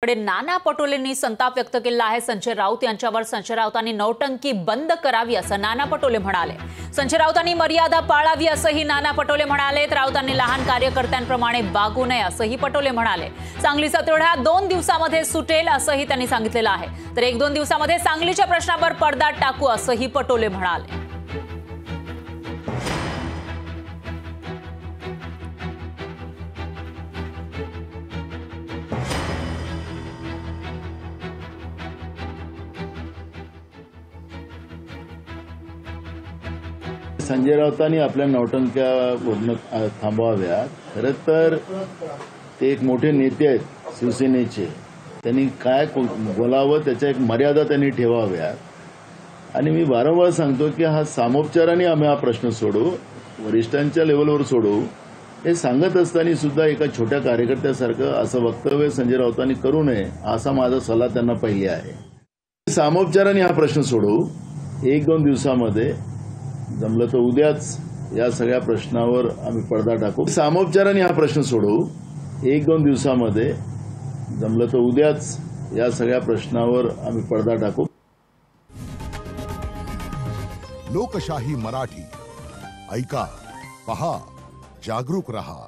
नाना पटोलेंनी संताप व्यक्त केला आहे। संजय राऊत यांच्यावर संजय राऊतांनी नौटंकी बंद करावी असं नाना पटोले म्हणाले। संजय राऊतांनी मर्यादा पाळावी असंही नाना पटोले म्हणाले। राऊतांनी लहान कार्यकर्त्यांप्रमाणे वागू नये असंही पटोले म्हणाले। सांगलीचा तिढा 2 दिवसांमध्ये सुटेल असंही त्यांनी सांगितलेलं आहे। तर 1-2 दिवसांमध्ये सांगलीच्या प्रश्नावर पडदा टाकू असंही पटोले म्हणाले। संजय राऊतांनी आपल्या नौटंक्या बोलणं थांबवाव्या। खरं तर ते एक मोठे नेते आहेत शिवसेनेचे, त्यांनी काय बोलावं त्याच्या एक मर्यादा त्यांनी ठेवाव्या। आणि मी वारंवार सांगतो की हा सामोपचाराने आम्ही हा प्रश्न सोडू, वरिष्ठांच्या लेवलवर सोडू, हे सांगत असताना सुद्धा एका छोट्या कार्यकर्त्यासारखं असं वक्तव्य संजय राऊतांनी करू नये असा माझा सल्ला त्यांना पहिली आहे। सामोपचाराने हा प्रश्न सोडू, 1-2 दिवसांमध्ये जमलं तर उद्याच या सगळ्या प्रश्नावर आम्ही पडदा टाकू। सामोपचाराने हा प्रश्न सोडू, 1-2 दिवसांमध्ये जमलं तर उद्याच या सगळ्या प्रश्नावर आम्ही पडदा टाकू। लोकशाही मराठी ऐका, पहा, जागरूक रहा।